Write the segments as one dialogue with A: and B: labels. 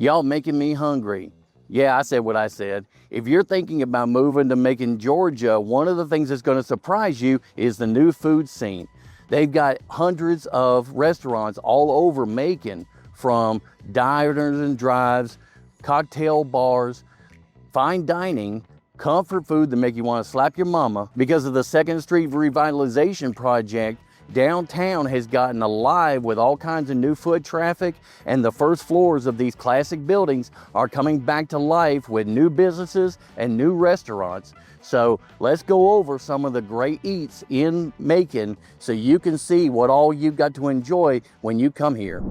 A: Y'all making me hungry. Yeah, I said what I said. If you're thinking about moving to Macon, Georgia, one of the things that's going to surprise you is the new food scene. They've got hundreds of restaurants all over Macon, from diners and drives, cocktail bars, fine dining, comfort food that make you want to slap your mama. Because of the 2nd Street revitalization project, downtown has gotten alive with all kinds of new foot traffic, and the first floors of these classic buildings are coming back to life with new businesses and new restaurants. So let's go over some of the great eats in Macon so you can see what all you've got to enjoy when you come here.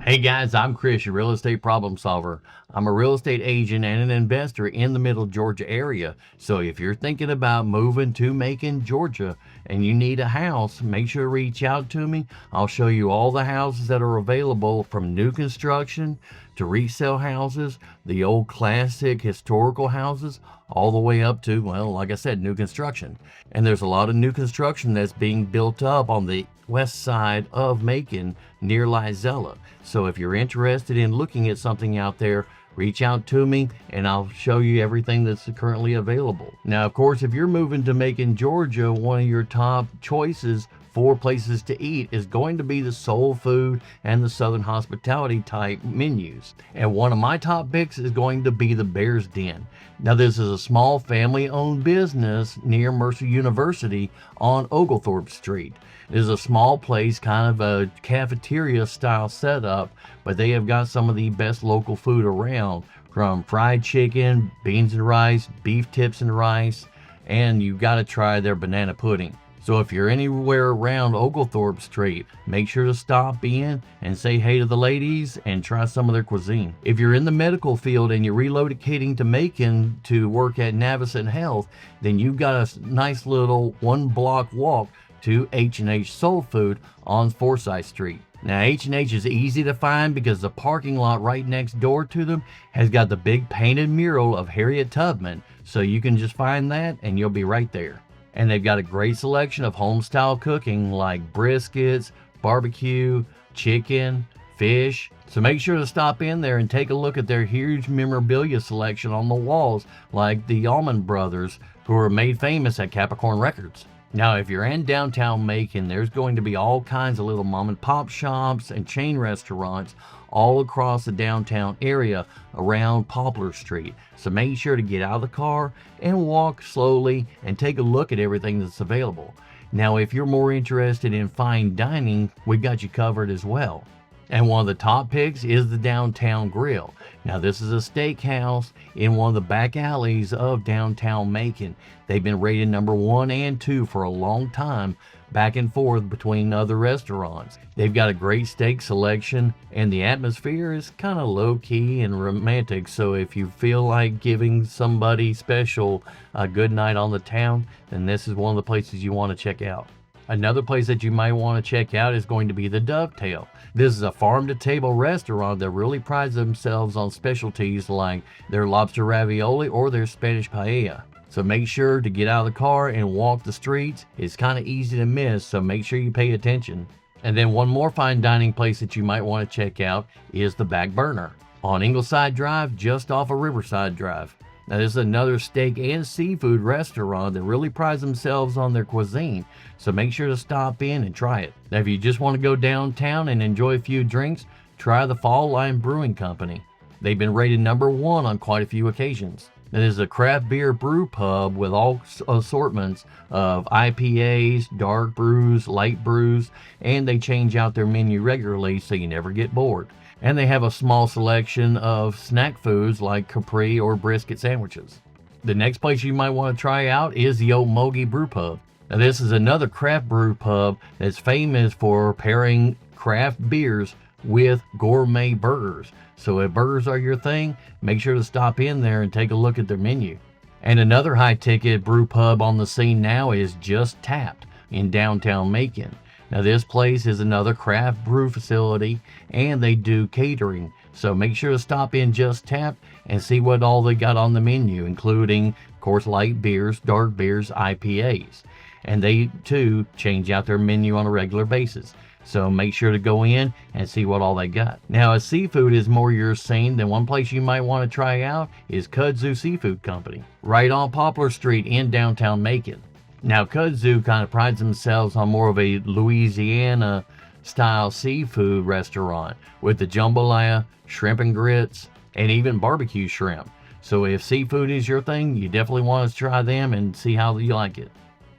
A: Hey guys, I'm Chris, your real estate problem solver. I'm a real estate agent and an investor in the Middle Georgia area. So if you're thinking about moving to Macon, Georgia, and you need a house, make sure to reach out to me. I'll show you all the houses that are available, from new construction to resale houses, the old classic historical houses, all the way up to, well, like I said, new construction. And there's a lot of new construction that's being built up on the west side of Macon near Lizella. So if you're interested in looking at something out there, reach out to me and I'll show you everything that's currently available. Now, of course, if you're moving to Macon, Georgia, one of your top choices for places to eat is going to be the soul food and the Southern hospitality type menus. And one of my top picks is going to be the Bear's Den. Now, this is a small family-owned business near Mercer University on Oglethorpe Street. It is a small place, kind of a cafeteria style setup, but they have got some of the best local food around, from fried chicken, beans and rice, beef tips and rice, and you've got to try their banana pudding. So if you're anywhere around Oglethorpe Street, make sure to stop in and say hey to the ladies and try some of their cuisine. If you're in the medical field and you're relocating to Macon to work at Navicent Health, then you've got a nice little 1-block walk to H&H Soul Food on Forsyth Street. Now, H&H is easy to find because the parking lot right next door to them has got the big painted mural of Harriet Tubman, so you can just find that and you'll be right there. And they've got a great selection of home-style cooking like briskets, barbecue, chicken, fish. So make sure to stop in there and take a look at their huge memorabilia selection on the walls, like the Allman Brothers, who are made famous at Capricorn Records. Now, if you're in downtown Macon, there's going to be all kinds of little mom and pop shops and chain restaurants all across the downtown area around Poplar Street. So make sure to get out of the car and walk slowly and take a look at everything that's available. Now, if you're more interested in fine dining, we've got you covered as well. And one of the top picks is the Downtown Grill. Now, this is a steakhouse in one of the back alleys of downtown Macon. They've been rated number 1 and 2 for a long time, back and forth between other restaurants. They've got a great steak selection, and the atmosphere is kind of low-key and romantic. So if you feel like giving somebody special a good night on the town, then this is one of the places you want to check out. Another place that you might want to check out is going to be the Dovetail. This is a farm-to-table restaurant that really prides themselves on specialties like their lobster ravioli or their Spanish paella. So make sure to get out of the car and walk the streets. It's kind of easy to miss, so make sure you pay attention. And then one more fine dining place that you might want to check out is the Back Burner on Ingleside Drive, just off of Riverside Drive. Now, this is another steak and seafood restaurant that really prides themselves on their cuisine, so make sure to stop in and try it. Now, if you just want to go downtown and enjoy a few drinks, try the Line Brewing Company. They've been rated number 1 on quite a few occasions. It is a craft beer brew pub with all assortments of IPAs, dark brews, light brews, and they change out their menu regularly so you never get bored. And they have a small selection of snack foods like Capri or brisket sandwiches. The next place you might want to try out is the Ocmulgee Brew Pub. Now, this is another craft brew pub that's famous for pairing craft beers with gourmet burgers. So if burgers are your thing, make sure to stop in there and take a look at their menu. And another high-ticket brew pub on the scene now is Just Tapped in downtown Macon. Now, this place is another craft brew facility, and they do catering. So make sure to stop in Just Tapped and see what all they got on the menu, including, of course, light beers, dark beers, IPAs. and they too change out their menu on a regular basis. So make sure to go in and see what all they got. Now, if seafood is more your scene, then one place you might want to try out is Kudzu Seafood Company, right on Poplar Street in downtown Macon. Now, Kudzu kind of prides themselves on more of a Louisiana-style seafood restaurant with the jambalaya, shrimp and grits, and even barbecue shrimp. So if seafood is your thing, you definitely want to try them and see how you like it.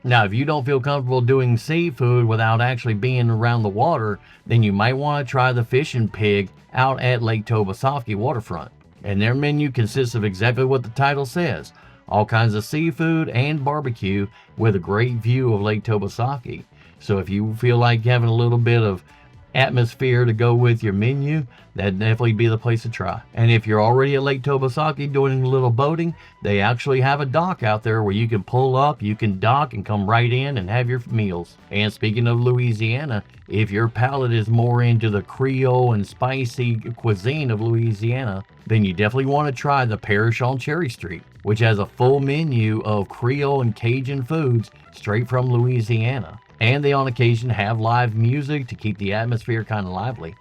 A: Now, if you don't feel comfortable doing seafood without actually being around the water, then you might want to try the Fish and Pig out at Lake Tobesofkee waterfront. And their menu consists of exactly what the title says, all kinds of seafood and barbecue with a great view of Lake Tobesofkee. So if you feel like having a little bit of atmosphere to go with your menu, that'd definitely be the place to try. And if you're already at Lake Tobesofkee doing a little boating, they actually have a dock out there where you can pull up, you can dock and come right in and have your meals. And speaking of Louisiana, if your palate is more into the Creole and spicy cuisine of Louisiana, then you definitely want to try the Parish on Cherry Street, which has a full menu of Creole and Cajun foods straight from Louisiana. And they on occasion have live music to keep the atmosphere kind of lively.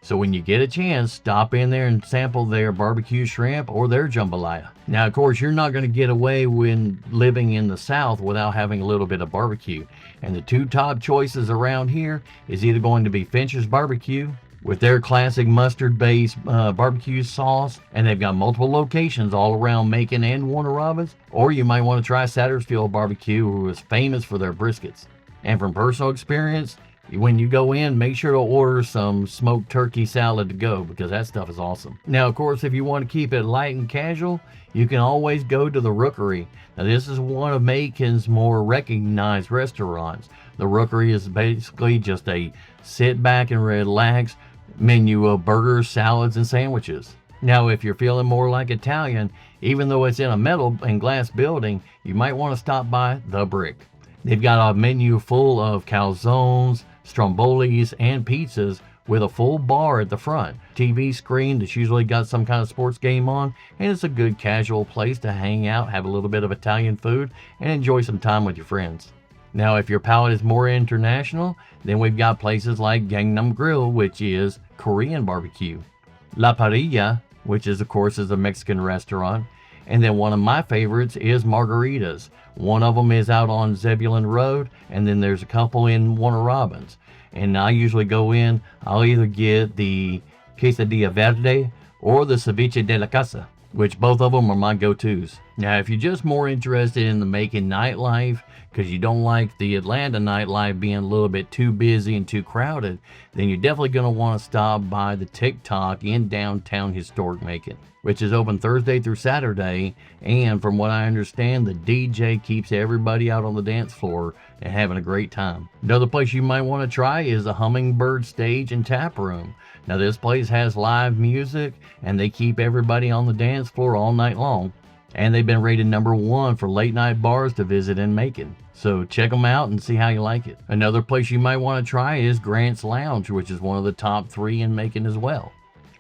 A: So when you get a chance, stop in there and sample their barbecue shrimp or their jambalaya. Now, of course, you're not going to get away when living in the South without having a little bit of barbecue. And the two top choices around here is either going to be Fincher's Barbecue with their classic mustard-based barbecue sauce, and they've got multiple locations all around Macon and Warner Robins, or you might want to try Satterfield Barbecue, who is famous for their briskets. And from personal experience, when you go in, make sure to order some smoked turkey salad to go, because that stuff is awesome. Now, of course, if you want to keep it light and casual, you can always go to the Rookery. Now, this is one of Macon's more recognized restaurants. The Rookery is basically just a sit back and relax menu of burgers, salads, and sandwiches. Now, if you're feeling more like Italian, even though it's in a metal and glass building, you might want to stop by The Brick. They've got a menu full of calzones, strombolis, and pizzas with a full bar at the front. TV screen that's usually got some kind of sports game on, and it's a good casual place to hang out, have a little bit of Italian food, and enjoy some time with your friends. Now, if your palate is more international, then we've got places like Gangnam Grill, which is Korean barbecue. La Parrilla, which is, of course, is a Mexican restaurant. And then one of my favorites is Margaritas. One of them is out on Zebulon Road, and then there's a couple in Warner Robins. And I usually go in, I'll either get the quesadilla verde or the ceviche de la casa, which both of them are my go-tos. Now, if you're just more interested in the Macon nightlife, because you don't like the Atlanta nightlife being a little bit too busy and too crowded, then you're definitely going to want to stop by the TikTok in downtown historic Macon, which is open Thursday through Saturday. And from what I understand, the DJ keeps everybody out on the dance floor and having a great time. Another place you might want to try is the Hummingbird Stage and Tap Room. Now, this place has live music, and they keep everybody on the dance floor all night long. And they've been rated #1 for late night bars to visit in Macon. So check them out and see how you like it. Another place you might want to try is Grant's Lounge, which is one of the top 3 in Macon as well.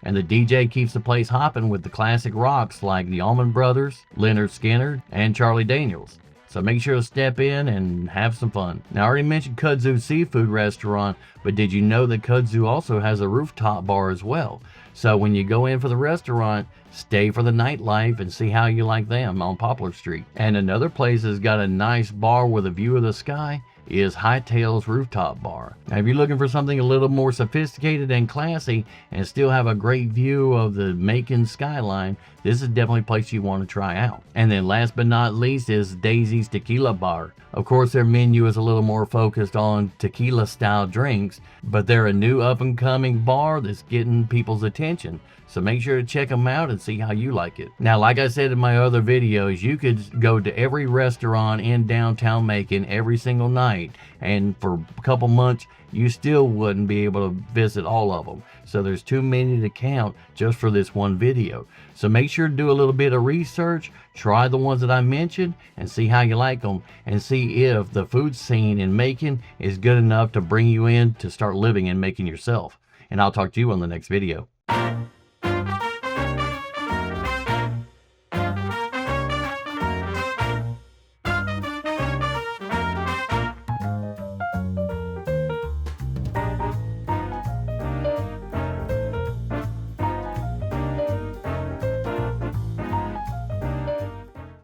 A: And the DJ keeps the place hopping with the classic rocks like the Allman Brothers, Leonard Skinner, and Charlie Daniels. So make sure to step in and have some fun. Now, I already mentioned Kudzu Seafood Restaurant, but did you know that Kudzu also has a rooftop bar as well? So when you go in for the restaurant, stay for the nightlife and see how you like them on Poplar Street. And another place that's got a nice bar with a view of the sky is Hightails Rooftop Bar. Now, if you're looking for something a little more sophisticated and classy and still have a great view of the Macon skyline, this is definitely a place you want to try out. And then last but not least is Daisy's Tequila Bar. Of course, their menu is a little more focused on tequila style drinks, but they're a new up and coming bar that's getting people's attention. So make sure to check them out and see how you like it. Now, like I said in my other videos, you could go to every restaurant in downtown Macon every single night, and for a couple months, you still wouldn't be able to visit all of them. So there's too many to count just for this one video. So make sure to do a little bit of research, try the ones that I mentioned, and see how you like them, and see if the food scene in Macon is good enough to bring you in to start living in Macon yourself. And I'll talk to you on the next video.